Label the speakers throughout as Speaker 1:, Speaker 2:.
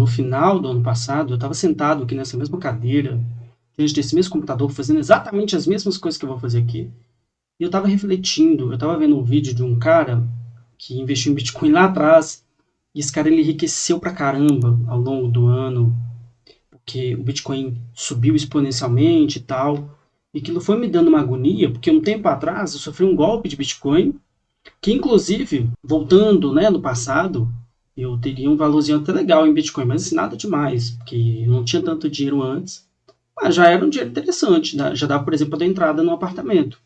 Speaker 1: no final do ano passado, eu estava sentado aqui nessa mesma cadeira, diante desse mesmo computador, fazendo exatamente as mesmas coisas que eu vou fazer aqui. E eu estava refletindo, eu estava vendo um vídeo de um cara que investiu em Bitcoin lá atrás, e esse cara ele enriqueceu pra caramba ao longo do ano, porque o Bitcoin subiu exponencialmente e tal. E aquilo foi me dando uma agonia, porque um tempo atrás eu sofri um golpe de Bitcoin, que inclusive, voltando, né, no passado, eu teria um valorzinho até legal em Bitcoin, mas assim, nada demais, porque eu não tinha tanto dinheiro antes, mas já era um dinheiro interessante, né? Já dava, por exemplo, para dar entrada no apartamento.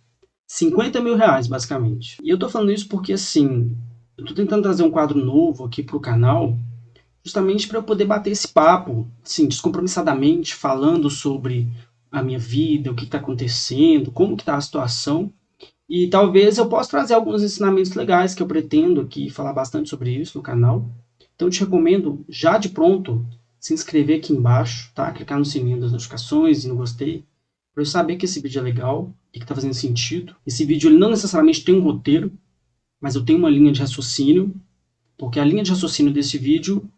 Speaker 1: 50 mil reais, basicamente. E eu tô falando isso porque, assim, eu tô tentando trazer um quadro novo aqui pro canal, justamente para eu poder bater esse papo, assim, descompromissadamente, falando sobre a minha vida, o que está acontecendo, como que está a situação, e talvez eu possa trazer alguns ensinamentos legais que eu pretendo aqui falar bastante sobre isso no canal. Então eu te recomendo, já de pronto, se inscrever aqui embaixo, tá? Clicar no sininho das notificações e no gostei, para eu saber que esse vídeo é legal e que está fazendo sentido. Esse vídeo ele não necessariamente tem um roteiro, mas eu tenho uma linha de raciocínio, porque a linha de raciocínio desse vídeo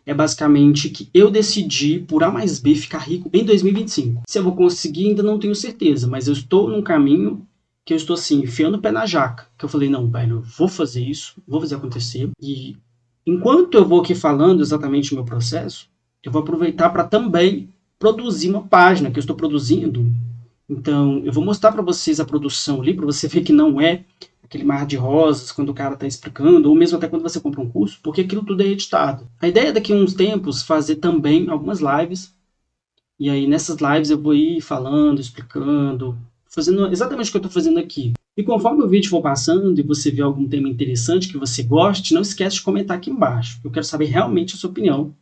Speaker 1: é basicamente que eu decidi, por A mais B, ficar rico em 2025. Se eu vou conseguir, ainda não tenho certeza, mas eu estou num caminho que eu estou assim, enfiando o pé na jaca. Que eu falei, não, velho, eu vou fazer isso, vou fazer acontecer. E enquanto eu vou aqui falando exatamente o meu processo, eu vou aproveitar para também produzir uma página que eu estou produzindo. Então, eu vou mostrar para vocês a produção ali, para você ver que não é aquele mar de rosas quando o cara está explicando, ou mesmo até quando você compra um curso, porque aquilo tudo é editado. A ideia é daqui a uns tempos fazer também algumas lives, e aí nessas lives eu vou ir falando, explicando, fazendo exatamente o que eu estou fazendo aqui. E conforme o vídeo for passando e você vê algum tema interessante que você goste, não esquece de comentar aqui embaixo. Eu quero saber realmente a sua opinião,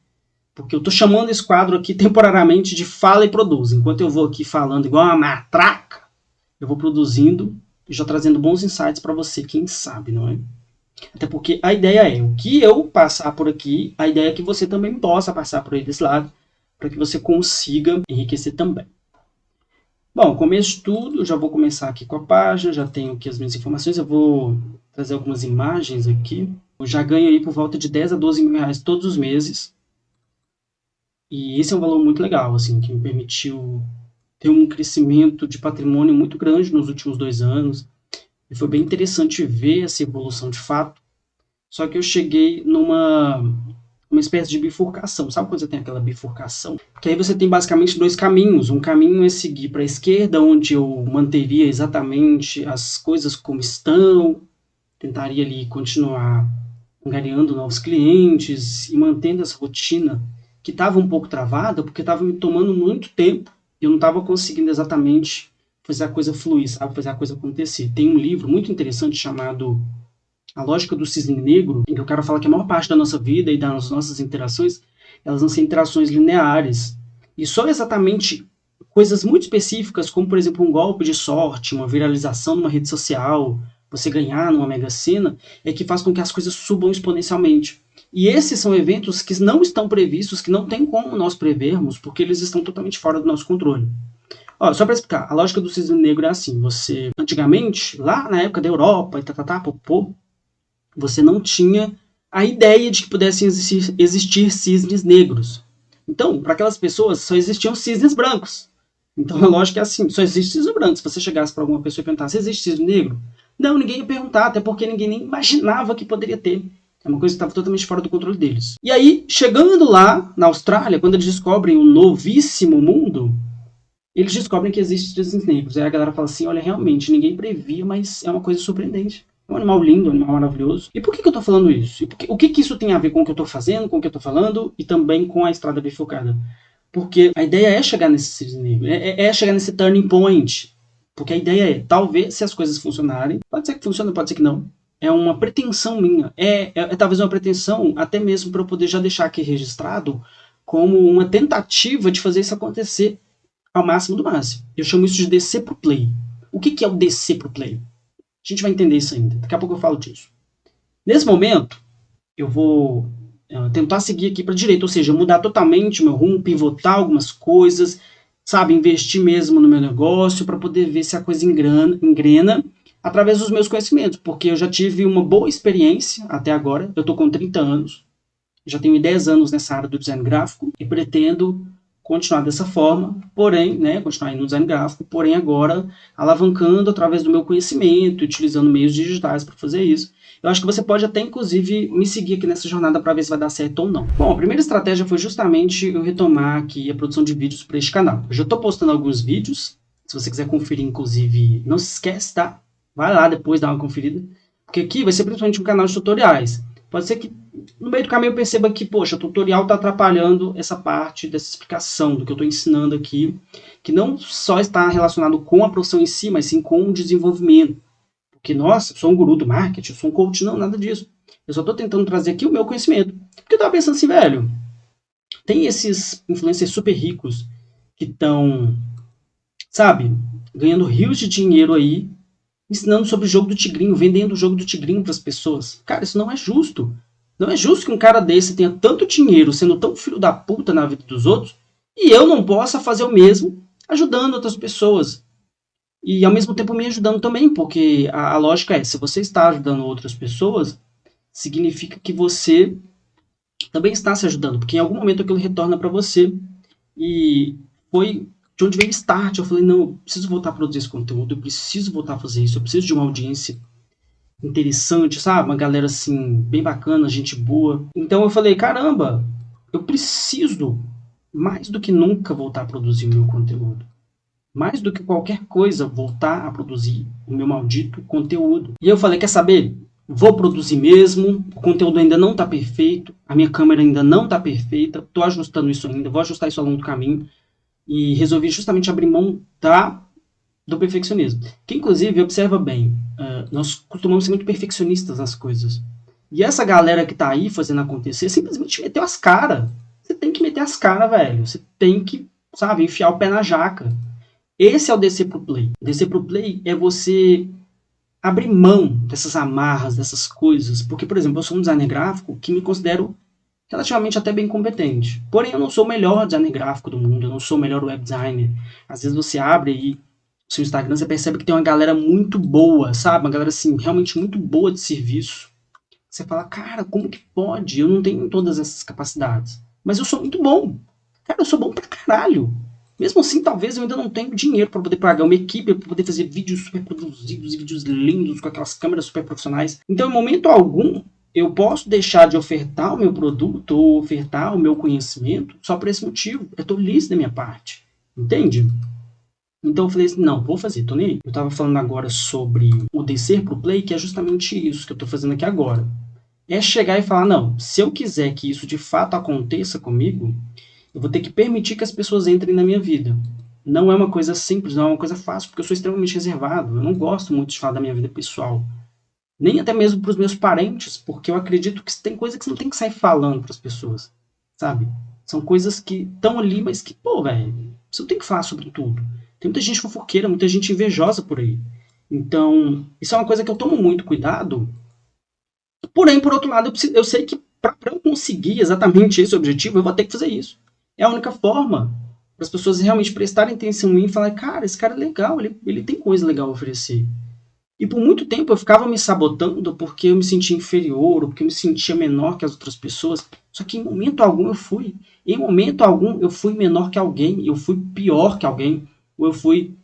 Speaker 1: porque eu estou chamando esse quadro aqui temporariamente de Fala e Produz. Enquanto eu vou aqui falando igual uma matraca, eu vou produzindo e já trazendo bons insights para você, quem sabe, não é? Até porque a ideia é, o que eu passar por aqui, a ideia é que você também possa passar por aí desse lado, para que você consiga enriquecer também. Bom, começo de tudo, já vou começar aqui com a página, já tenho aqui as minhas informações, eu vou trazer algumas imagens aqui. Eu já ganho aí por volta de 10 a 12 mil reais todos os meses. E esse é um valor muito legal, assim, que me permitiu ter um crescimento de patrimônio muito grande nos últimos 2 anos. E foi bem interessante ver essa evolução de fato. Só que eu cheguei uma espécie de bifurcação. Sabe quando você tem aquela bifurcação? Porque aí você tem basicamente dois caminhos. Um caminho é seguir para a esquerda, onde eu manteria exatamente as coisas como estão, tentaria ali continuar angariando novos clientes e mantendo essa rotina que estava um pouco travada, porque estava me tomando muito tempo e eu não estava conseguindo exatamente fazer a coisa fluir, sabe? Fazer a coisa acontecer. Tem um livro muito interessante chamado A Lógica do Cisne Negro, em que o cara fala que a maior parte da nossa vida e das nossas interações, elas vão ser interações lineares. E só exatamente coisas muito específicas, como por exemplo um golpe de sorte, uma viralização numa rede social, você ganhar numa Mega Sena, é que faz com que as coisas subam exponencialmente. E esses são eventos que não estão previstos, que não tem como nós prevermos, porque eles estão totalmente fora do nosso controle. Ó, só para explicar, a lógica do cisne negro é assim, você, antigamente, lá na época da Europa, e popô, você não tinha a ideia de que pudessem existir cisnes negros. Então, para aquelas pessoas, só existiam cisnes brancos. Então, a lógica é assim, só existe cisne branco. Se você chegasse para alguma pessoa e perguntasse, existe cisne negro? Não, ninguém ia perguntar, até porque ninguém nem imaginava que poderia ter. É uma coisa que estava totalmente fora do controle deles. E aí, chegando lá, na Austrália, quando eles descobrem o novíssimo mundo, eles descobrem que existem cisnes negros. Aí a galera fala assim, olha, realmente, ninguém previa, mas é uma coisa surpreendente. É um animal lindo, um animal maravilhoso. E por que eu estou falando isso? O que isso tem a ver com o que eu estou fazendo, com o que eu estou falando e também com a estrada bifurcada? Porque a ideia é chegar nesse cisne negro, é chegar nesse turning point. Porque a ideia é, talvez, se as coisas funcionarem, pode ser que funcione, pode ser que não. É uma pretensão minha. É talvez uma pretensão, até mesmo para eu poder já deixar aqui registrado, como uma tentativa de fazer isso acontecer ao máximo do máximo. Eu chamo isso de descer pro play. O que é o descer pro play? A gente vai entender isso ainda. Daqui a pouco eu falo disso. Nesse momento, eu vou tentar seguir aqui para a direita, ou seja, mudar totalmente o meu rumo, pivotar algumas coisas, sabe, investir mesmo no meu negócio para poder ver se a coisa engrena através dos meus conhecimentos, porque eu já tive uma boa experiência até agora, eu estou com 30 anos, Já tenho 10 anos nessa área do design gráfico e pretendo continuar dessa forma, porém, né, continuar no design gráfico, porém agora alavancando através do meu conhecimento, utilizando meios digitais para fazer isso. Eu acho que você pode até, inclusive, me seguir aqui nessa jornada para ver se vai dar certo ou não. Bom, a primeira estratégia foi justamente eu retomar aqui a produção de vídeos para este canal. Eu já estou postando alguns vídeos, se você quiser conferir, inclusive, não se esquece, tá? Vai lá depois, dá uma conferida, porque aqui vai ser principalmente um canal de tutoriais. Pode ser que no meio do caminho eu perceba que, poxa, o tutorial está atrapalhando essa parte dessa explicação do que eu estou ensinando aqui, que não só está relacionado com a profissão em si, mas sim com o desenvolvimento. Porque, nossa, eu sou um guru do marketing, eu sou um coach, não, nada disso. Eu só estou tentando trazer aqui o meu conhecimento. Porque eu estava pensando assim, velho, tem esses influencers super ricos que estão, sabe, ganhando rios de dinheiro aí, ensinando sobre o jogo do tigrinho, vendendo o jogo do tigrinho para as pessoas. Cara, isso não é justo. Não é justo que um cara desse tenha tanto dinheiro, sendo tão filho da puta na vida dos outros, e eu não possa fazer o mesmo, ajudando outras pessoas. E ao mesmo tempo me ajudando também, porque a lógica é, se você está ajudando outras pessoas, significa que você também está se ajudando, porque em algum momento aquilo retorna para você. E foi de onde veio o start. Eu falei, não, eu preciso voltar a produzir esse conteúdo, eu preciso voltar a fazer isso, eu preciso de uma audiência interessante, sabe? Uma galera assim, bem bacana, gente boa. Então eu falei, caramba, eu preciso mais do que nunca voltar a produzir o meu conteúdo. Mais do que qualquer coisa, voltar a produzir o meu maldito conteúdo. E eu falei, quer saber? Vou produzir mesmo, o conteúdo ainda não está perfeito, a minha câmera ainda não está perfeita, estou ajustando isso ainda, vou ajustar isso ao longo do caminho. E resolvi justamente abrir mão do perfeccionismo. Que, inclusive, observa bem, nós costumamos ser muito perfeccionistas nas coisas. E essa galera que tá aí fazendo acontecer simplesmente meteu as caras. Você tem que meter as caras, velho. Você tem que, sabe, enfiar o pé na jaca. Esse é o descer pro play. Descer pro play é você abrir mão dessas amarras, dessas coisas. Porque, por exemplo, eu sou um designer gráfico que me considero relativamente até bem competente. Porém, eu não sou o melhor designer gráfico do mundo, eu não sou o melhor web designer. Às vezes você abre aí o seu Instagram, você percebe que tem uma galera muito boa, sabe? Uma galera, assim, realmente muito boa de serviço. Você fala, cara, como que pode? Eu não tenho todas essas capacidades. Mas eu sou muito bom. Cara, eu sou bom pra caralho. Mesmo assim, talvez eu ainda não tenha dinheiro para poder pagar uma equipe, para poder fazer vídeos super produzidos e vídeos lindos com aquelas câmeras super profissionais. Então, em momento algum, eu posso deixar de ofertar o meu produto ou ofertar o meu conhecimento só por esse motivo. É tolice da minha parte. Entende? Então eu falei assim, não, vou fazer, tô nem aí. Eu tava falando agora sobre o descer pro play, que é justamente isso que eu tô fazendo aqui agora. É chegar e falar, não, se eu quiser que isso de fato aconteça comigo, eu vou ter que permitir que as pessoas entrem na minha vida. Não é uma coisa simples, não é uma coisa fácil, porque eu sou extremamente reservado. Eu não gosto muito de falar da minha vida pessoal. Nem até mesmo para os meus parentes, porque eu acredito que tem coisa que você não tem que sair falando para as pessoas, sabe? São coisas que estão ali, mas que, pô, velho, você não tem que falar sobre tudo. Tem muita gente fofoqueira, muita gente invejosa por aí. Então, isso é uma coisa que eu tomo muito cuidado. Porém, por outro lado, eu sei que para eu conseguir exatamente esse objetivo, eu vou ter que fazer isso. É a única forma para as pessoas realmente prestarem atenção em mim e falar, cara, esse cara é legal, ele tem coisa legal a oferecer. E por muito tempo eu ficava me sabotando porque eu me sentia inferior, ou porque eu me sentia menor que as outras pessoas. Só que em momento algum eu fui. Em momento algum eu fui menor que alguém, eu fui pior que alguém, ou eu fui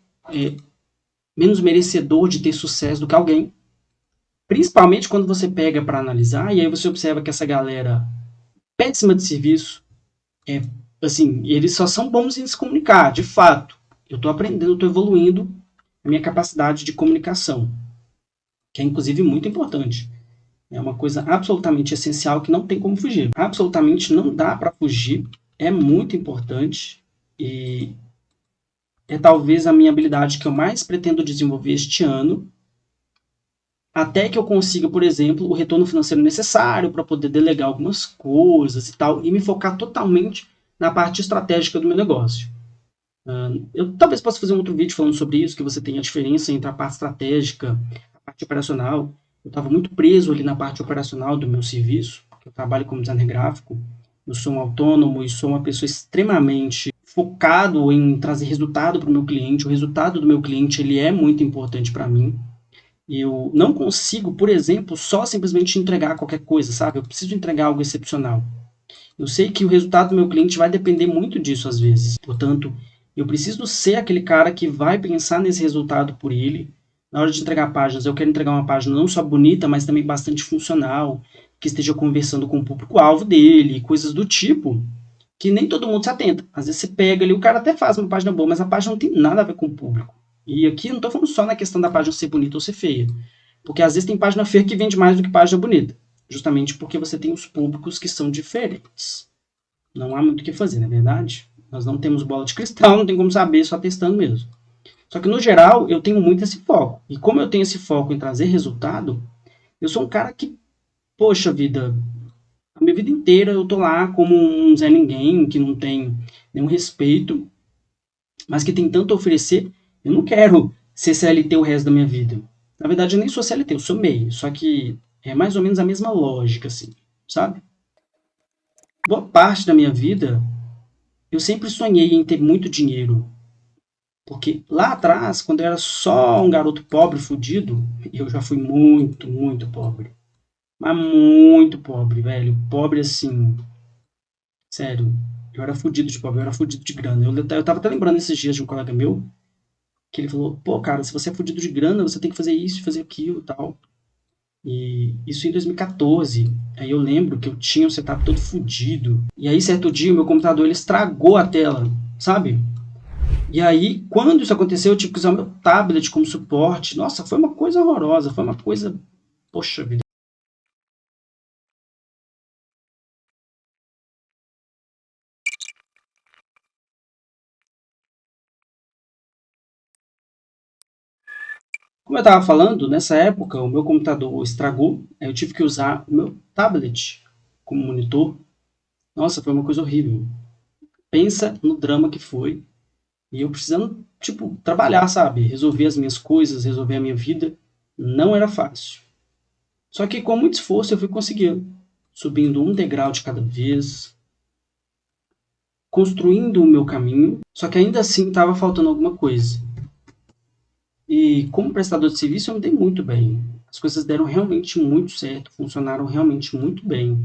Speaker 1: menos merecedor de ter sucesso do que alguém. Principalmente quando você pega para analisar, e aí você observa que essa galera péssima de serviço, assim, eles só são bons em se comunicar, de fato. Eu estou aprendendo, estou evoluindo a minha capacidade de comunicação, que é inclusive muito importante. É uma coisa absolutamente essencial que não tem como fugir. Absolutamente não dá para fugir. É muito importante e é talvez a minha habilidade que eu mais pretendo desenvolver este ano, até que eu consiga, por exemplo, o retorno financeiro necessário para poder delegar algumas coisas e tal, e me focar totalmente na parte estratégica do meu negócio. Eu talvez possa fazer um outro vídeo falando sobre isso, que você tem a diferença entre a parte estratégica e a parte operacional. Eu estava muito preso ali na parte operacional do meu serviço, porque eu trabalho como designer gráfico, eu sou um autônomo e sou uma pessoa extremamente focado em trazer resultado para o meu cliente. O resultado do meu cliente ele é muito importante para mim. Eu não consigo, por exemplo, só simplesmente entregar qualquer coisa, sabe? Eu preciso entregar algo excepcional. Eu sei que o resultado do meu cliente vai depender muito disso às vezes. Portanto, eu preciso ser aquele cara que vai pensar nesse resultado por ele. Na hora de entregar páginas, eu quero entregar uma página não só bonita, mas também bastante funcional, que esteja conversando com o público-alvo dele, coisas do tipo, que nem todo mundo se atenta. Às vezes você pega ali, o cara até faz uma página boa, mas a página não tem nada a ver com o público. E aqui eu não estou falando só na questão da página ser bonita ou ser feia. Porque às vezes tem página feia que vende mais do que página bonita. Justamente porque você tem os públicos que são diferentes. Não há muito o que fazer, não é verdade? Nós não temos bola de cristal, não tem como saber, só testando mesmo. Só que no geral eu tenho muito esse foco. E como eu tenho esse foco em trazer resultado, eu sou um cara que, poxa vida, a minha vida inteira eu tô lá como um Zé Ninguém, que não tem nenhum respeito, mas que tem tanto a oferecer. Eu não quero ser CLT o resto da minha vida. Na verdade, eu nem sou CLT, eu sou MEI. Só que é mais ou menos a mesma lógica, assim, sabe? Boa parte da minha vida, eu sempre sonhei em ter muito dinheiro. Porque lá atrás, quando eu era só um garoto pobre, fudido, eu já fui muito, muito pobre. Mas muito pobre, velho. Pobre assim, sério. Eu era fudido de pobre, eu era fudido de grana. Eu tava até lembrando esses dias de um colega meu, que ele falou, pô, cara, se você é fudido de grana, você tem que fazer isso, fazer aquilo e tal. E isso em 2014. Aí eu lembro que eu tinha o setup todo fudido. E aí, certo dia, o meu computador ele estragou a tela, sabe? E aí, quando isso aconteceu, eu tive que usar o meu tablet como suporte. Nossa, foi uma coisa horrorosa, foi uma coisa. Poxa vida. Como eu estava falando, nessa época o meu computador estragou, aí eu tive que usar o meu tablet como monitor. Nossa, foi uma coisa horrível. Pensa no drama que foi. E eu precisando, tipo, trabalhar, sabe? Resolver as minhas coisas, resolver a minha vida. Não era fácil. Só que com muito esforço eu fui conseguindo. Subindo um degrau de cada vez, construindo o meu caminho. Só que ainda assim estava faltando alguma coisa. E como prestador de serviço eu me dei muito bem. As coisas deram realmente muito certo, funcionaram realmente muito bem.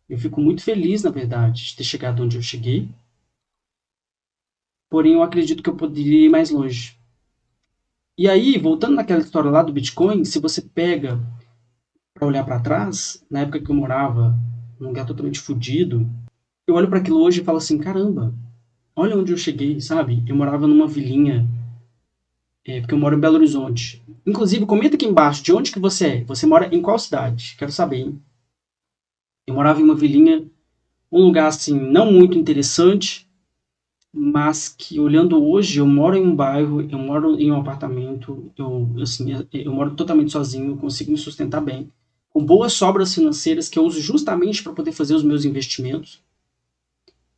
Speaker 1: Eu fico muito feliz, na verdade, de ter chegado onde eu cheguei. Porém, eu acredito que eu poderia ir mais longe. E aí, voltando naquela história lá do Bitcoin, se você pega para olhar para trás, na época que eu morava num lugar totalmente fodido, eu olho para aquilo hoje e falo assim, caramba, olha onde eu cheguei, sabe? Eu morava numa vilinha, porque eu moro em Belo Horizonte. Inclusive, comenta aqui embaixo de onde que você é. Você mora em qual cidade? Quero saber, hein? Eu morava em uma vilinha, um lugar assim não muito interessante, mas que olhando hoje, eu moro em um bairro, eu moro em um apartamento, eu moro totalmente sozinho, eu consigo me sustentar bem, com boas sobras financeiras que eu uso justamente para poder fazer os meus investimentos.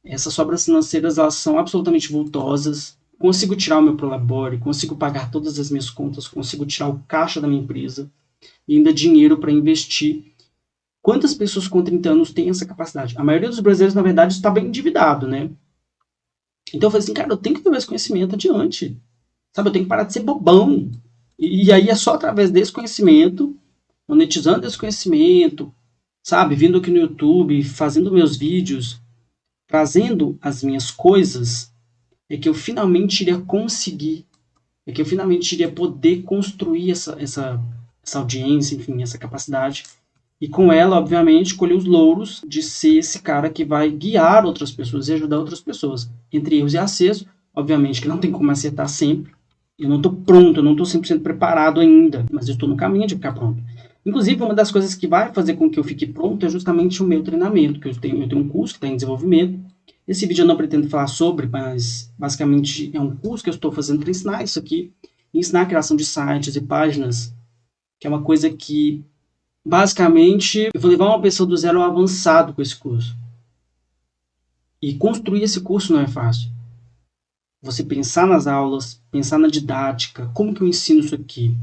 Speaker 1: Essas sobras financeiras elas são absolutamente vultosas. Consigo tirar o meu prolabore, consigo pagar todas as minhas contas, consigo tirar o caixa da minha empresa e ainda dinheiro para investir. Quantas pessoas com 30 anos têm essa capacidade? A maioria dos brasileiros, na verdade, está bem endividado, né? Então eu falei assim, cara, eu tenho que levar esse conhecimento adiante. Sabe, eu tenho que parar de ser bobão. E aí é só através desse conhecimento, monetizando esse conhecimento, sabe, vindo aqui no YouTube, fazendo meus vídeos, trazendo as minhas coisas, é que eu finalmente iria conseguir, é que eu finalmente iria poder construir essa audiência, enfim, essa capacidade. E com ela, obviamente, colher os louros de ser esse cara que vai guiar outras pessoas e ajudar outras pessoas. Entre erros e acertos, obviamente que não tem como acertar sempre. Eu não estou pronto, eu não estou 100% preparado ainda, mas eu estou no caminho de ficar pronto. Inclusive, uma das coisas que vai fazer com que eu fique pronto é justamente o meu treinamento, que eu tenho um curso que está em desenvolvimento. Esse vídeo eu não pretendo falar sobre, mas basicamente é um curso que eu estou fazendo para ensinar isso aqui, ensinar a criação de sites e páginas, que é uma coisa que basicamente, eu vou levar uma pessoa do zero ao avançado com esse curso. E construir esse curso não é fácil. Você pensar nas aulas, pensar na didática, como que eu ensino isso aqui?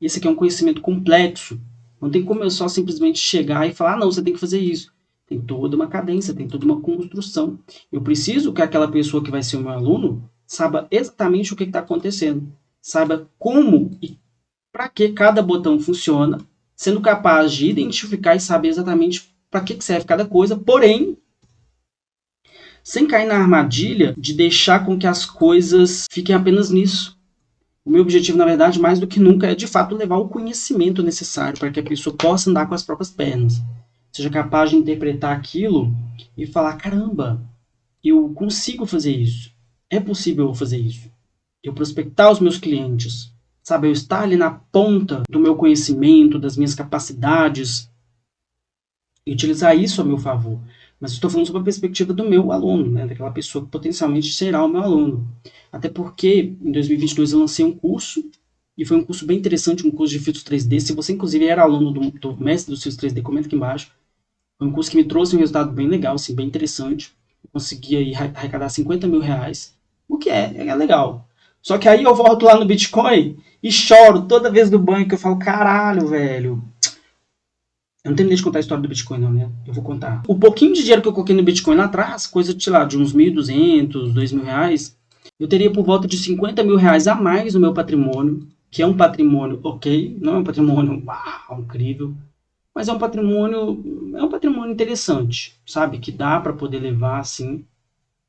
Speaker 1: Esse aqui é um conhecimento complexo. Não tem como eu só simplesmente chegar e falar, não, você tem que fazer isso. Tem toda uma cadência, tem toda uma construção. Eu preciso que aquela pessoa que vai ser o meu aluno saiba exatamente o que está acontecendo. Saiba como e para que cada botão funciona, sendo capaz de identificar e saber exatamente para que serve cada coisa, porém, sem cair na armadilha de deixar com que as coisas fiquem apenas nisso. O meu objetivo, na verdade, mais do que nunca, é de fato levar o conhecimento necessário para que a pessoa possa andar com as próprias pernas. Seja capaz de interpretar aquilo e falar, caramba, eu consigo fazer isso. É possível eu fazer isso. Eu prospectar os meus clientes. Sabe, eu estar ali na ponta do meu conhecimento, das minhas capacidades, e utilizar isso a meu favor. Mas estou falando sobre a perspectiva do meu aluno, né? Daquela pessoa que potencialmente será o meu aluno. Até porque em 2022 eu lancei um curso, e foi um curso bem interessante, um curso de filtros 3D. Se você, inclusive, era aluno do mestre dos filtros 3D, comenta aqui embaixo. Foi um curso que me trouxe um resultado bem legal, assim, bem interessante. Eu consegui aí arrecadar 50 mil reais, o que é legal. Só que aí eu volto lá no Bitcoin e choro toda vez do banho que eu falo, caralho, velho. Eu não terminei de contar a história do Bitcoin, não, né? Eu vou contar. O pouquinho de dinheiro que eu coloquei no Bitcoin lá atrás, coisa de, sei lá, de uns 1.200, 2.000 reais, eu teria por volta de 50 mil reais a mais no meu patrimônio, que é um patrimônio ok, não é um patrimônio uau, incrível, mas é um patrimônio interessante, sabe? Que dá para poder levar, assim.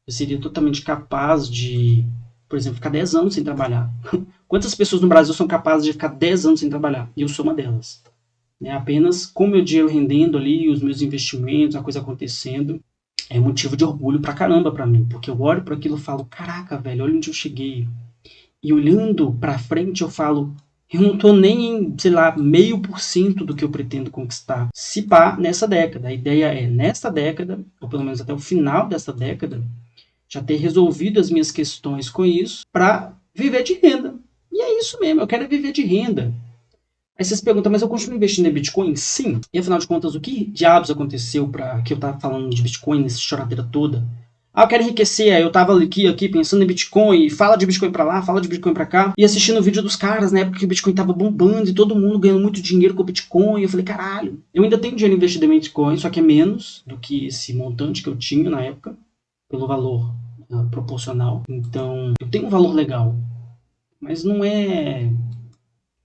Speaker 1: Eu seria totalmente capaz de, por exemplo, ficar 10 anos sem trabalhar. Quantas pessoas no Brasil são capazes de ficar 10 anos sem trabalhar? E eu sou uma delas. Né? Apenas com o meu dinheiro rendendo ali, os meus investimentos, a coisa acontecendo, é motivo de orgulho pra caramba pra mim. Porque eu olho para aquilo e falo, caraca, velho, olha onde eu cheguei. E olhando pra frente eu falo, eu não tô nem em, sei lá, 0,5% do que eu pretendo conquistar. Se pá, nessa década. A ideia é, nesta década, ou pelo menos até o final desta década, já ter resolvido as minhas questões com isso para viver de renda. E é isso mesmo, eu quero viver de renda. Aí você se pergunta, mas eu continuo investindo em Bitcoin? Sim. E afinal de contas, o que diabos aconteceu para que eu tava falando de Bitcoin nessa choradeira toda? Ah, eu quero enriquecer. Aí eu tava aqui pensando em Bitcoin, fala de Bitcoin pra lá, fala de Bitcoin pra cá, e assistindo o vídeo dos caras, né, porque o Bitcoin tava bombando e todo mundo ganhando muito dinheiro com o Bitcoin. E eu falei, caralho, eu ainda tenho dinheiro investido em Bitcoin, só que é menos do que esse montante que eu tinha na época, pelo valor proporcional. Então, eu tenho um valor legal, mas não é,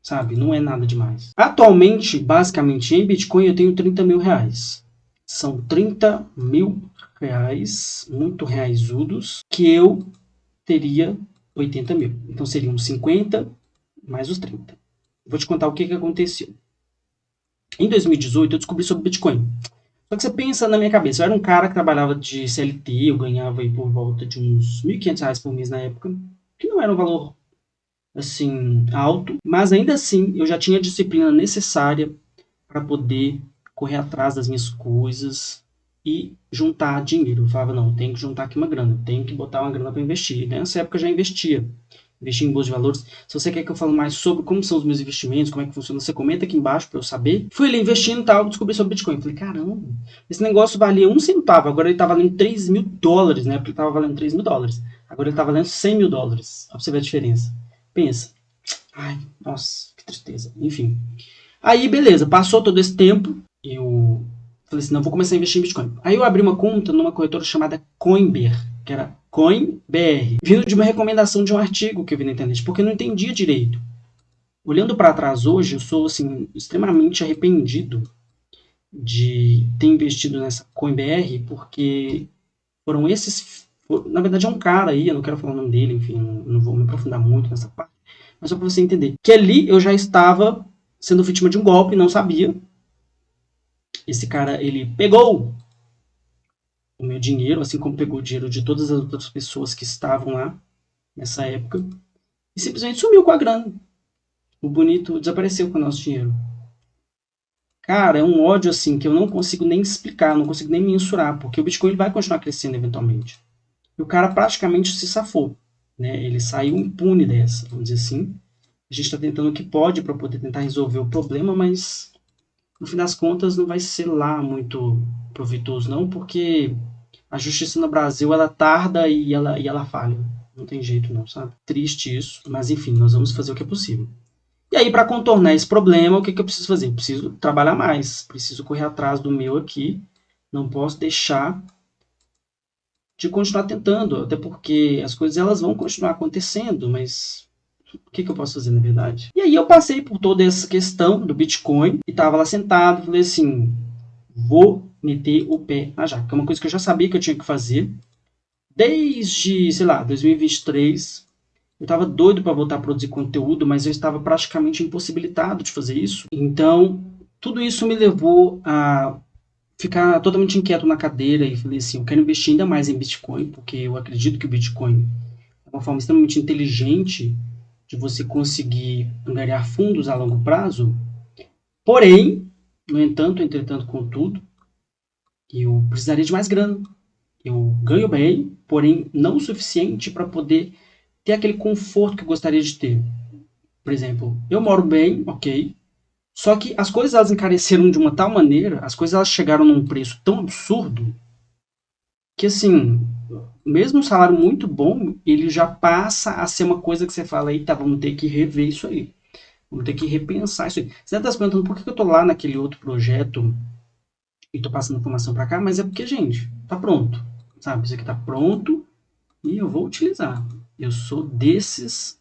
Speaker 1: sabe, não é nada demais. Atualmente, basicamente, em Bitcoin eu tenho 30 mil reais. São 30 mil reais, muito reaisudos, que eu teria 80 mil. Então seriam 50 mais os 30. Vou te contar o que aconteceu. Em 2018 eu descobri sobre Bitcoin. Só que você pensa na minha cabeça, eu era um cara que trabalhava de CLT, eu ganhava aí por volta de uns R$ 1.500 por mês na época, que não era um valor assim alto, mas ainda assim eu já tinha a disciplina necessária para poder correr atrás das minhas coisas e juntar dinheiro. Eu falava, não, tem que juntar aqui uma grana, tem que botar uma grana para investir. E nessa época eu já investia. Investir em bolsa de valores. Se você quer que eu fale mais sobre como são os meus investimentos, como é que funciona, você comenta aqui embaixo para eu saber. Fui ali investindo e tal, descobri sobre Bitcoin. Falei, caramba, esse negócio valia 1 centavo, agora ele tá valendo $3.000, né? Porque ele tava valendo $3.000. Agora ele tá valendo $100.000. Olha pra você ver a diferença. Pensa. Ai, nossa, que tristeza. Enfim. Aí, beleza, passou todo esse tempo, eu falei assim, não, vou começar a investir em Bitcoin. Aí eu abri uma conta numa corretora chamada Coinbase, que era CoinBR, vindo de uma recomendação de um artigo que eu vi na internet, porque eu não entendia direito. Olhando para trás hoje, eu sou assim extremamente arrependido de ter investido nessa CoinBR, porque foram esses, na verdade é um cara aí, eu não quero falar o nome dele, enfim, não vou me aprofundar muito nessa parte, mas só para você entender, que ali eu já estava sendo vítima de um golpe, não sabia. Esse cara, ele pegou o meu dinheiro, assim como pegou o dinheiro de todas as outras pessoas que estavam lá nessa época, e simplesmente sumiu com a grana. O bonito desapareceu com o nosso dinheiro. Cara, é um ódio assim que eu não consigo nem explicar, não consigo nem mensurar, porque o Bitcoin ele vai continuar crescendo eventualmente. E o cara praticamente se safou, né? Ele saiu impune dessa, vamos dizer assim. A gente está tentando o que pode para poder tentar resolver o problema, mas no fim das contas não vai ser lá muito proveitoso não, porque a justiça no Brasil ela tarda e ela falha. Não tem jeito não, sabe? Triste isso, mas enfim, nós vamos fazer o que é possível. E aí, para contornar esse problema, o que eu preciso fazer? Eu preciso trabalhar mais, preciso correr atrás do meu aqui, não posso deixar de continuar tentando, até porque as coisas elas vão continuar acontecendo, mas o que eu posso fazer na verdade? E aí eu passei por toda essa questão do Bitcoin e estava lá sentado, falei assim, vou meter o pé na jaca, que é uma coisa que eu já sabia que eu tinha que fazer, desde, sei lá, 2023, eu estava doido para voltar a produzir conteúdo, mas eu estava praticamente impossibilitado de fazer isso. Então, tudo isso me levou a ficar totalmente inquieto na cadeira e falei assim, eu quero investir ainda mais em Bitcoin, porque eu acredito que o Bitcoin é uma forma extremamente inteligente de você conseguir angariar fundos a longo prazo. Porém, no entanto, entretanto, contudo, eu precisaria de mais grana. Eu ganho bem, porém não o suficiente para poder ter aquele conforto que eu gostaria de ter. Por exemplo, eu moro bem, ok, só que as coisas elas encareceram de uma tal maneira, as coisas elas chegaram num preço tão absurdo, que assim, mesmo um salário muito bom, ele já passa a ser uma coisa que você fala, eita, vamos ter que rever isso aí. Vamos ter que repensar isso aí. Você está se perguntando por que eu estou lá naquele outro projeto e estou passando informação para cá, mas é porque, gente, tá pronto. Sabe, isso aqui tá pronto e eu vou utilizar. Eu sou desses,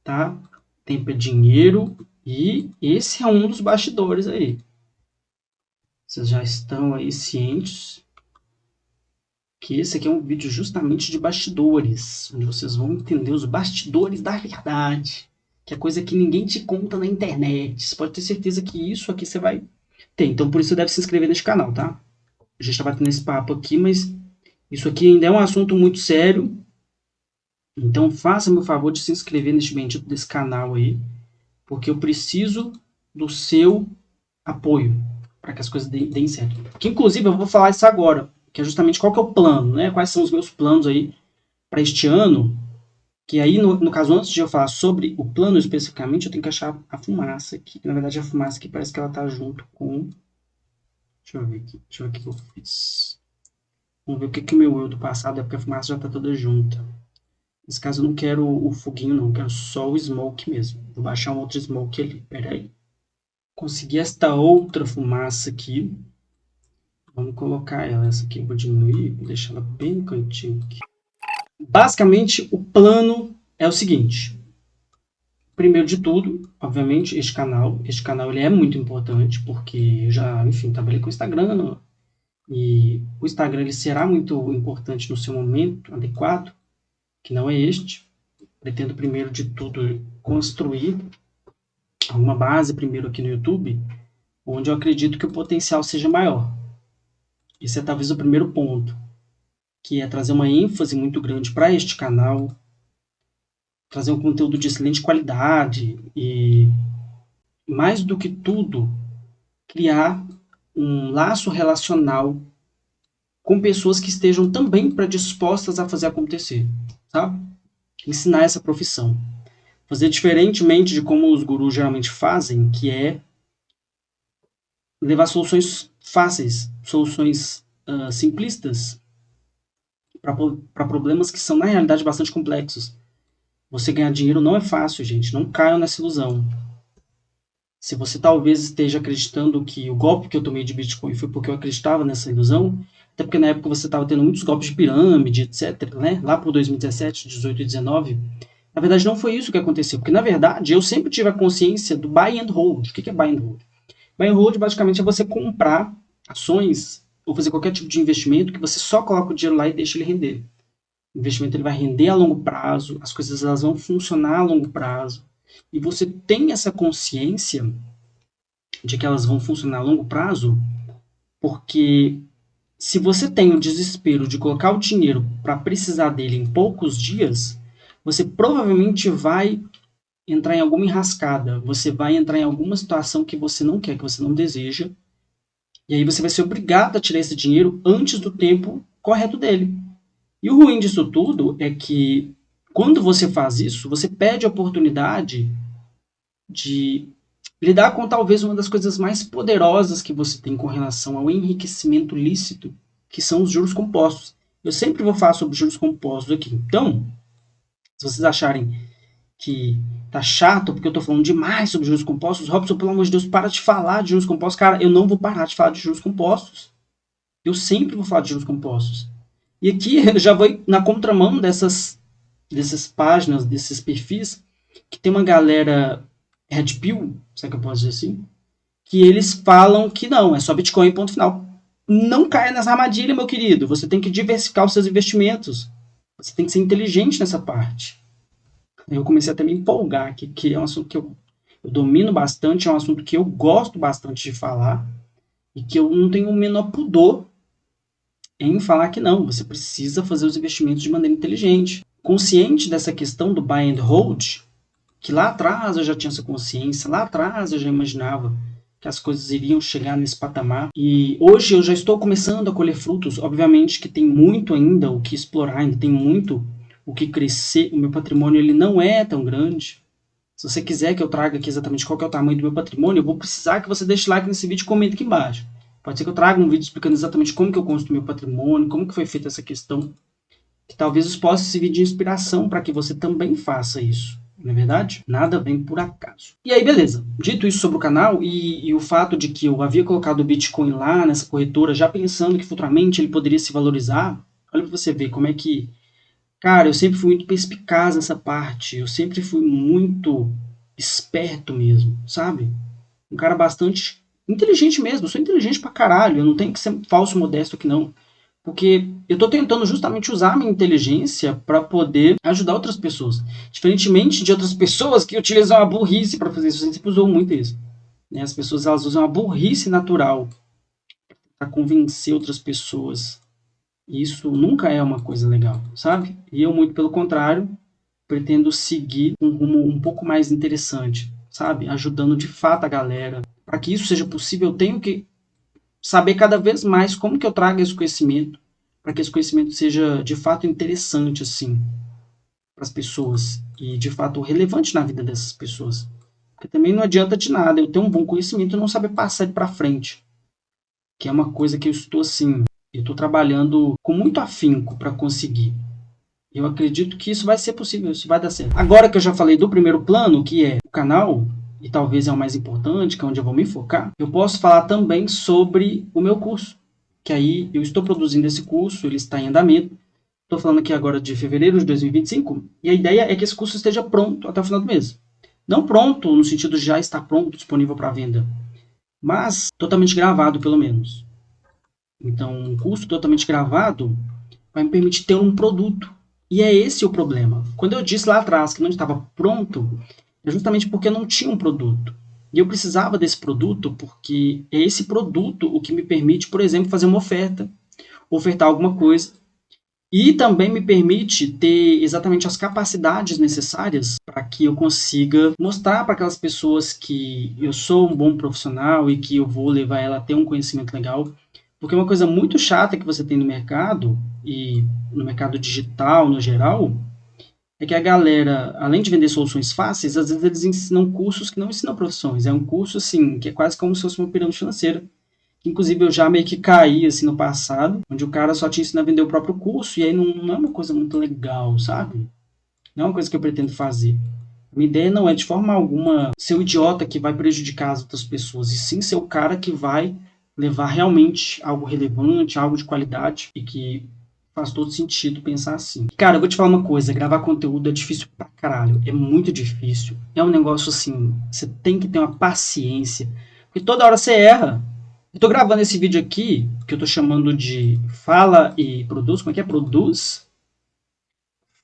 Speaker 1: tá? Tempo é dinheiro e esse é um dos bastidores aí. Vocês já estão aí cientes que esse aqui é um vídeo justamente de bastidores, onde vocês vão entender os bastidores da verdade, que é coisa que ninguém te conta na internet. Você pode ter certeza que isso aqui você vai ter. Então, por isso você deve se inscrever nesse canal, tá? A gente tá batendo esse papo aqui, mas isso aqui ainda é um assunto muito sério. Então, faça-me o favor de se inscrever neste bendito desse canal aí, porque eu preciso do seu apoio para que as coisas deem certo. Que, inclusive, eu vou falar isso agora, que é justamente qual que é o plano, né? Quais são os meus planos aí para este ano. Que aí, no caso, antes de eu falar sobre o plano especificamente, eu tenho que achar a fumaça aqui. Na verdade, a fumaça aqui parece que ela tá junto com... Deixa eu ver aqui. Deixa eu ver o que eu fiz. Vamos ver o que o meu eu do passado é, porque a fumaça já tá toda junta. Nesse caso, eu não quero o foguinho, não. Eu quero só o smoke mesmo. Vou baixar um outro smoke ali. Pera aí. Consegui esta outra fumaça aqui. Vamos colocar ela. Essa aqui eu vou diminuir. Vou deixar ela bem no cantinho aqui. Basicamente, o plano é o seguinte. Primeiro de tudo, obviamente, este canal ele é muito importante, porque eu já, enfim, trabalhei com o Instagram, e o Instagram ele será muito importante no seu momento adequado, que não é este. Pretendo, primeiro de tudo, construir uma base primeiro aqui no YouTube, onde eu acredito que o potencial seja maior. Esse é talvez o primeiro ponto, que é trazer uma ênfase muito grande para este canal, trazer um conteúdo de excelente qualidade e, mais do que tudo, criar um laço relacional com pessoas que estejam também predispostas a fazer acontecer, sabe? Ensinar essa profissão. Fazer diferentemente de como os gurus geralmente fazem, que é levar soluções fáceis, soluções simplistas para problemas que são, na realidade, bastante complexos. Você ganhar dinheiro não é fácil, gente. Não caiam nessa ilusão. Se você talvez esteja acreditando que o golpe que eu tomei de Bitcoin foi porque eu acreditava nessa ilusão, até porque na época você estava tendo muitos golpes de pirâmide, etc., né? Lá por 2017, 18 e 19, na verdade não foi isso que aconteceu, porque na verdade eu sempre tive a consciência do buy and hold. O que é buy and hold? Buy and hold basicamente é você comprar ações ou fazer qualquer tipo de investimento que você só coloca o dinheiro lá e deixa ele render. O investimento ele vai render a longo prazo, as coisas elas vão funcionar a longo prazo, e você tem essa consciência de que elas vão funcionar a longo prazo, porque se você tem o desespero de colocar o dinheiro para precisar dele em poucos dias, você provavelmente vai entrar em alguma enrascada, você vai entrar em alguma situação que você não quer, que você não deseja, e aí você vai ser obrigado a tirar esse dinheiro antes do tempo correto dele. E o ruim disso tudo é que quando você faz isso, você perde a oportunidade de lidar com talvez uma das coisas mais poderosas que você tem com relação ao enriquecimento lícito, que são os juros compostos. Eu sempre vou falar sobre juros compostos aqui. Então, se vocês acharem que tá chato porque eu tô falando demais sobre juros compostos, Robson, pelo amor de Deus, para de falar de juros compostos. Cara, eu não vou parar de falar de juros compostos. Eu sempre vou falar de juros compostos. E aqui eu já vou na contramão dessas páginas, desses perfis, que tem uma galera Red Pill, será que eu posso dizer assim? Que eles falam que não, é só Bitcoin, ponto final. Não caia nessa armadilha, meu querido. Você tem que diversificar os seus investimentos. Você tem que ser inteligente nessa parte. Eu comecei até a me empolgar aqui, que é um assunto que eu domino bastante, é um assunto que eu gosto bastante de falar e que eu não tenho o menor pudor em falar que não. Você precisa fazer os investimentos de maneira inteligente. Consciente dessa questão do buy and hold, que lá atrás eu já tinha essa consciência, lá atrás eu já imaginava que as coisas iriam chegar nesse patamar. E hoje eu já estou começando a colher frutos. Obviamente que tem muito ainda o que explorar, ainda tem muito o que crescer. O meu patrimônio ele não é tão grande. Se você quiser que eu traga aqui exatamente qual que é o tamanho do meu patrimônio, eu vou precisar que você deixe like nesse vídeo e comente aqui embaixo. Pode ser que eu traga um vídeo explicando exatamente como que eu construo meu patrimônio, como que foi feita essa questão, que talvez isso possa servir de inspiração para que você também faça isso. Não é verdade? Nada vem por acaso. E aí, beleza. Dito isso sobre o canal e o fato de que eu havia colocado o Bitcoin lá nessa corretora, já pensando que futuramente ele poderia se valorizar, olha para você ver como é que... Cara, eu sempre fui muito perspicaz nessa parte. Eu sempre fui muito esperto mesmo, sabe? Um cara bastante inteligente mesmo. Eu sou inteligente pra caralho. Eu não tenho que ser falso modesto aqui, não. Porque eu tô tentando justamente usar a minha inteligência para poder ajudar outras pessoas. Diferentemente de outras pessoas que utilizam a burrice para fazer isso. A gente sempre usou muito isso. Né? As pessoas elas usam a burrice natural para convencer outras pessoas. E isso nunca é uma coisa legal, sabe? E eu, muito pelo contrário, pretendo seguir um rumo um pouco mais interessante, sabe? Ajudando de fato a galera. Para que isso seja possível, eu tenho que saber cada vez mais como que eu trago esse conhecimento, para que esse conhecimento seja de fato interessante assim para as pessoas e de fato relevante na vida dessas pessoas. Porque também não adianta de nada eu ter um bom conhecimento e não saber passar ele para frente, que é uma coisa que eu estou assim, eu estou trabalhando com muito afinco para conseguir. Eu acredito que isso vai ser possível, isso vai dar certo. Agora que eu já falei do primeiro plano, que é o canal, e talvez é o mais importante, que é onde eu vou me focar, eu posso falar também sobre o meu curso. Que aí eu estou produzindo esse curso, ele está em andamento. Estou falando aqui agora de fevereiro de 2025, e a ideia é que esse curso esteja pronto até o final do mês. Não pronto no sentido de já estar pronto, disponível para venda, mas totalmente gravado, pelo menos. Então, um curso totalmente gravado vai me permitir ter um produto. E é esse o problema. Quando eu disse lá atrás que não estava pronto, é justamente porque eu não tinha um produto. E eu precisava desse produto porque é esse produto o que me permite, por exemplo, fazer uma oferta, ofertar alguma coisa. E também me permite ter exatamente as capacidades necessárias para que eu consiga mostrar para aquelas pessoas que eu sou um bom profissional e que eu vou levar ela a ter um conhecimento legal. Porque uma coisa muito chata que você tem no mercado, e no mercado digital no geral, é que a galera, além de vender soluções fáceis, às vezes eles ensinam cursos que não ensinam profissões. É um curso, assim, que é quase como se fosse uma pirâmide financeira. Inclusive, eu já meio que caí, assim, no passado, onde o cara só te ensina a vender o próprio curso, e aí não é uma coisa muito legal, sabe? Não é uma coisa que eu pretendo fazer. A minha ideia não é, de forma alguma, ser o idiota que vai prejudicar as outras pessoas, e sim ser o cara que vai levar realmente algo relevante, algo de qualidade, e que faz todo sentido pensar assim. Cara, eu vou te falar uma coisa, gravar conteúdo é difícil pra caralho, é muito difícil. É um negócio assim, você tem que ter uma paciência, porque toda hora você erra. Eu tô gravando esse vídeo aqui, que eu tô chamando de Fala e Produz, como é que é? Produz?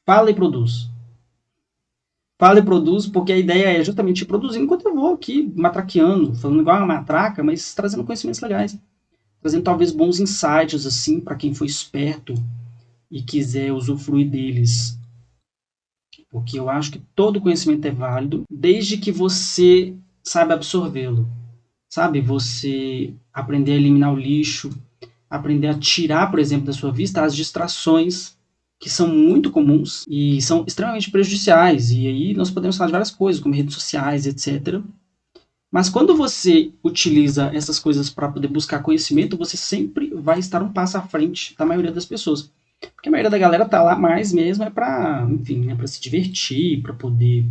Speaker 1: Fala e Produz. Fala e produz, porque a ideia é justamente produzir enquanto eu vou aqui matraqueando, falando igual uma matraca, mas trazendo conhecimentos legais. Trazendo talvez bons insights, assim, para quem for esperto e quiser usufruir deles. Porque eu acho que todo conhecimento é válido, desde que você saiba absorvê-lo. Sabe? Você aprender a eliminar o lixo, aprender a tirar, por exemplo, da sua vista as distrações que são muito comuns e são extremamente prejudiciais. E aí nós podemos falar de várias coisas, como redes sociais, etc. Mas quando você utiliza essas coisas para poder buscar conhecimento, você sempre vai estar um passo à frente da maioria das pessoas. Porque a maioria da galera tá lá mais mesmo é para, enfim, né, para se divertir, para poder,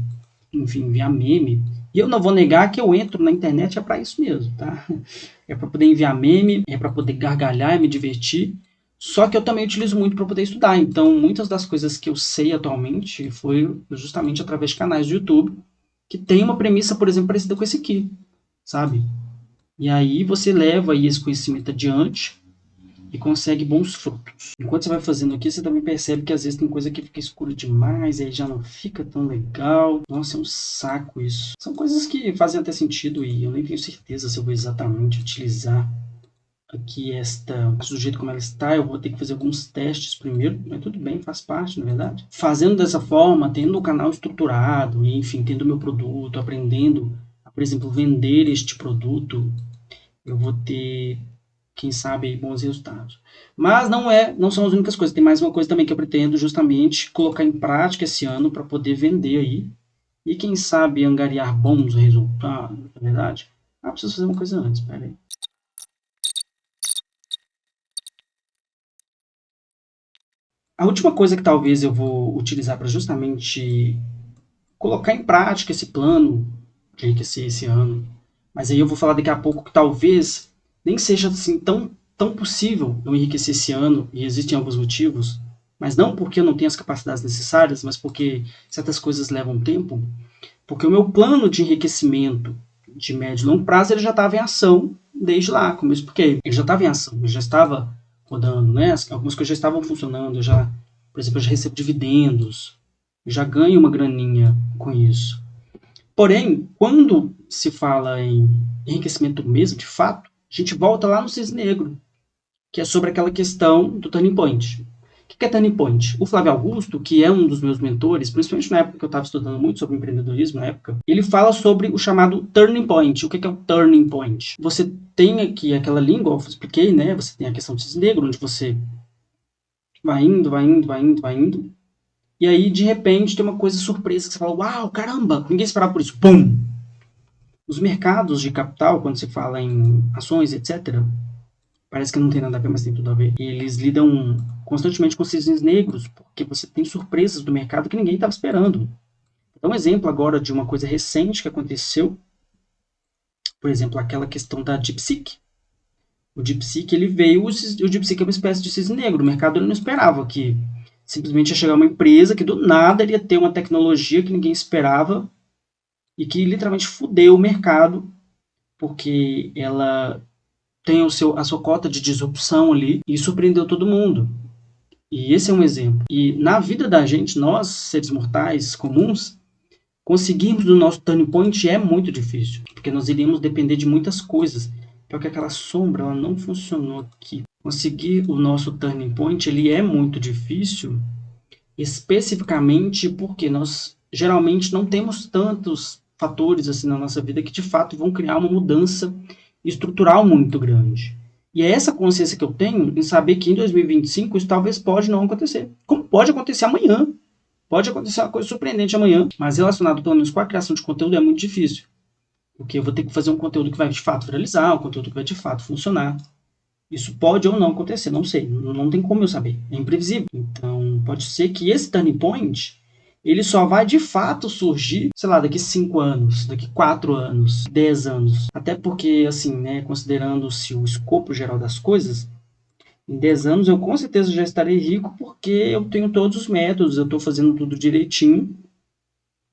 Speaker 1: enfim, enviar meme. E eu não vou negar que eu entro na internet é para isso mesmo, tá? É para poder enviar meme, é para poder gargalhar e me divertir. Só que eu também utilizo muito para poder estudar. Então, muitas das coisas que eu sei atualmente foi justamente através de canais do YouTube que tem uma premissa, por exemplo, parecida com esse aqui, sabe? E aí você leva aí esse conhecimento adiante e consegue bons frutos. Enquanto você vai fazendo aqui, você também percebe que às vezes tem coisa que fica escura demais, e aí já não fica tão legal. Nossa, é um saco isso. São coisas que fazem até sentido e eu nem tenho certeza se eu vou exatamente utilizar aqui esta do jeito como ela está. Eu vou ter que fazer alguns testes primeiro, mas tudo bem, faz parte, na verdade. Fazendo dessa forma, tendo o canal estruturado, e enfim, tendo o meu produto, aprendendo a, por exemplo, vender este produto, eu vou ter, quem sabe, aí, bons resultados. Mas não são as únicas coisas. Tem mais uma coisa também que eu pretendo justamente colocar em prática esse ano para poder vender aí e quem sabe angariar bons resultados, na verdade. Ah, preciso fazer uma coisa antes, peraí. A última coisa que talvez eu vou utilizar para justamente colocar em prática esse plano de enriquecer esse ano, mas aí eu vou falar daqui a pouco que talvez nem seja assim tão possível eu enriquecer esse ano, e existem alguns motivos, mas não porque eu não tenho as capacidades necessárias, mas porque certas coisas levam tempo, porque o meu plano de enriquecimento de médio e longo prazo ele já estava em ação desde lá, como eu expliquei. Ele já estava em ação, ele já estava rodando, né? Algumas coisas já estavam funcionando, por exemplo, eu já recebo dividendos, eu já ganho uma graninha com isso. Porém, quando se fala em enriquecimento mesmo, de fato, a gente volta lá no cisne negro, que é sobre aquela questão do turning point. O que é turning point? O Flávio Augusto, que é um dos meus mentores, principalmente na época que eu estava estudando muito sobre empreendedorismo, na época, ele fala sobre o chamado turning point. O que é o turning point? Você tem aqui aquela língua, eu expliquei, né? Você tem a questão do cisne negro, onde você vai indo, vai indo, vai indo, vai indo, e aí, de repente, tem uma coisa surpresa que você fala, uau, caramba, ninguém esperava por isso. Pum! Os mercados de capital, quando se fala em ações, etc., parece que não tem nada a ver, mas tem tudo a ver. Eles lidam constantemente com cisnes negros, porque você tem surpresas do mercado que ninguém estava esperando. Vou dar um exemplo agora de uma coisa recente que aconteceu, por exemplo, aquela questão da DeepSeek. O DeepSeek, ele veio, o DeepSeek é uma espécie de cisne negro, o mercado não esperava que simplesmente ia chegar uma empresa que do nada ia ter uma tecnologia que ninguém esperava e que literalmente fudeu o mercado, porque ela tem a sua cota de disrupção ali e surpreendeu todo mundo. E esse é um exemplo. E na vida da gente, nós, seres mortais comuns, conseguirmos o nosso turning point é muito difícil, porque nós iríamos depender de muitas coisas. Porque aquela sombra ela não funcionou aqui. Conseguir o nosso turning point ele é muito difícil, especificamente porque nós geralmente não temos tantos fatores assim na nossa vida que de fato vão criar uma mudança estrutural muito grande. E é essa consciência que eu tenho em saber que em 2025 isso talvez pode não acontecer. Como pode acontecer amanhã. Pode acontecer uma coisa surpreendente amanhã, mas relacionado pelo menos com a criação de conteúdo é muito difícil. Porque eu vou ter que fazer um conteúdo que vai de fato viralizar, um conteúdo que vai de fato funcionar. Isso pode ou não acontecer, não sei. Não tem como eu saber. É imprevisível. Então, pode ser que esse turning point, ele só vai de fato surgir, sei lá, daqui 5 anos, daqui 4 anos, 10 anos. Até porque, assim, né, considerando-se o escopo geral das coisas, em 10 anos eu com certeza já estarei rico porque eu tenho todos os métodos, eu estou fazendo tudo direitinho,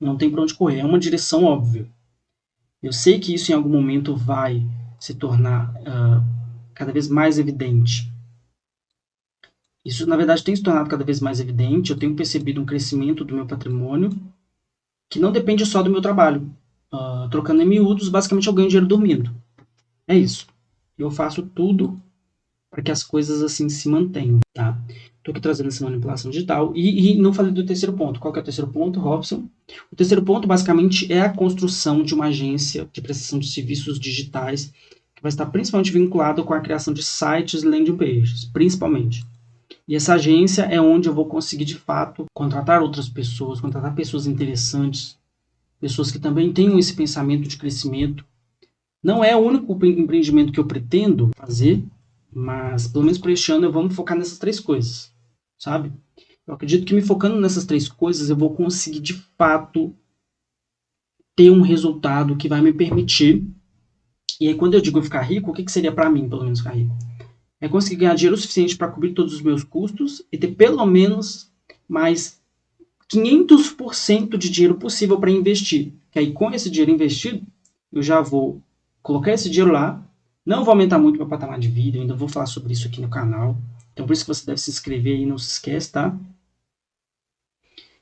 Speaker 1: não tem para onde correr. É uma direção óbvia. Eu sei que isso em algum momento vai se tornar cada vez mais evidente. Isso, na verdade, tem se tornado cada vez mais evidente. Eu tenho percebido um crescimento do meu patrimônio que não depende só do meu trabalho. Trocando em miúdos, basicamente eu ganho dinheiro dormindo. É isso. Eu faço tudo para que as coisas assim se mantenham. Tá? Estou aqui trazendo essa manipulação digital. E não falei do terceiro ponto. Qual que é o terceiro ponto, Robson? O terceiro ponto, basicamente, é a construção de uma agência de prestação de serviços digitais que vai estar principalmente vinculada com a criação de sites e landing pages, principalmente. E essa agência é onde eu vou conseguir, de fato, contratar outras pessoas, contratar pessoas interessantes, pessoas que também tenham esse pensamento de crescimento. Não é o único empreendimento que eu pretendo fazer, mas pelo menos para este ano eu vou me focar nessas três coisas, sabe? Eu acredito que me focando nessas três coisas eu vou conseguir, de fato, ter um resultado que vai me permitir. E aí, quando eu digo ficar rico, o que seria para mim, pelo menos, ficar rico? É conseguir ganhar dinheiro o suficiente para cobrir todos os meus custos e ter pelo menos mais 500% de dinheiro possível para investir. Que aí com esse dinheiro investido, eu já vou colocar esse dinheiro lá, Não vou aumentar muito meu patamar de vida, eu ainda vou falar sobre isso aqui no canal. Então por isso que você deve se inscrever aí, não se esquece, tá?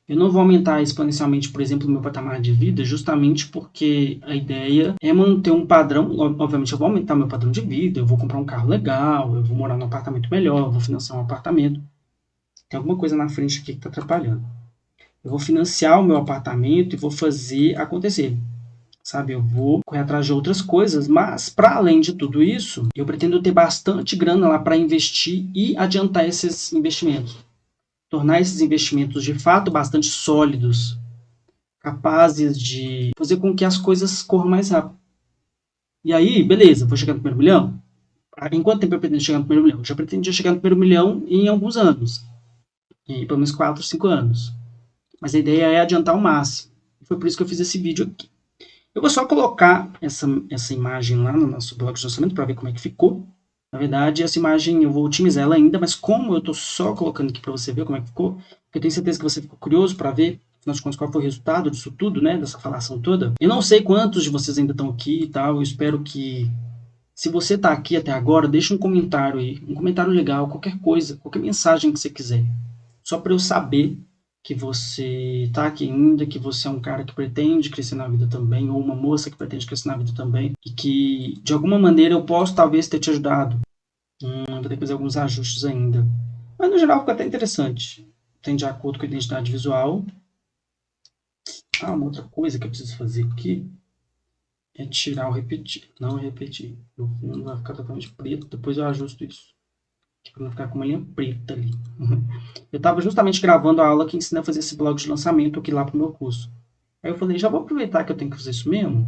Speaker 1: Eu não vou aumentar exponencialmente, por exemplo, o meu patamar de vida, justamente porque a ideia é manter um padrão. Obviamente, eu vou aumentar meu padrão de vida, eu vou comprar um carro legal, eu vou morar num apartamento melhor, eu vou financiar um apartamento. Tem alguma coisa na frente aqui que está atrapalhando. Eu vou financiar o meu apartamento e vou fazer acontecer. Sabe, eu vou correr atrás de outras coisas, mas para além de tudo isso, eu pretendo ter bastante grana lá para investir e adiantar esses investimentos. Tornar esses investimentos de fato bastante sólidos, capazes de fazer com que as coisas corram mais rápido. E aí, beleza, vou chegar no primeiro milhão? Em quanto tempo eu pretendo chegar no primeiro milhão? Eu já pretendia chegar no primeiro milhão em alguns anos, em pelo menos 4, 5 anos. Mas a ideia é adiantar o máximo. Foi por isso que eu fiz esse vídeo aqui. Eu vou só colocar essa imagem lá no nosso blog de lançamento para ver como é que ficou. Na verdade, essa imagem eu vou otimizar ela ainda, mas como eu estou só colocando aqui para você ver como é que ficou, porque eu tenho certeza que você ficou curioso para ver, afinal de contas, qual foi o resultado disso tudo, né, dessa falação toda. Eu não sei quantos de vocês ainda estão aqui e tal, eu espero que, se você está aqui até agora, deixe um comentário aí, um comentário legal, qualquer coisa, qualquer mensagem que você quiser, só para eu saber que você está aqui ainda, que você é um cara que pretende crescer na vida também, ou uma moça que pretende crescer na vida também, e que de alguma maneira eu posso talvez ter te ajudado. Vou ter que fazer alguns ajustes ainda. Mas no geral fica até interessante. Tem de acordo com a identidade visual. Uma outra coisa que eu preciso fazer aqui é tirar o repetir. Não repetir. O fundo vai ficar totalmente preto, depois eu ajusto isso. Para não ficar com uma linha preta ali. Eu estava justamente gravando a aula que ensina a fazer esse blog de lançamento aqui lá para o meu curso. Aí eu falei, já vou aproveitar que eu tenho que fazer isso mesmo.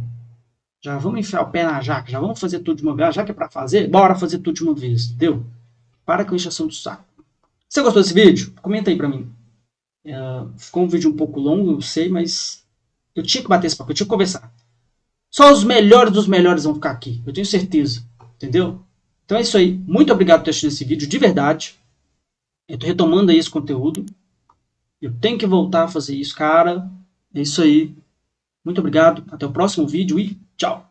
Speaker 1: Já vamos enfiar o pé na jaca, já vamos fazer tudo de uma vez. Já que é para fazer, bora fazer tudo de uma vez, entendeu? Para com encheção do saco. Você gostou desse vídeo? Comenta aí para mim. Ficou um vídeo um pouco longo, eu sei, mas eu tinha que bater esse papo, eu tinha que conversar. Só os melhores dos melhores vão ficar aqui, eu tenho certeza. Entendeu? Então é isso aí. Muito obrigado por ter assistido esse vídeo, de verdade. Eu tô retomando aí esse conteúdo. Eu tenho que voltar a fazer isso, cara. É isso aí. Muito obrigado. Até o próximo vídeo e tchau.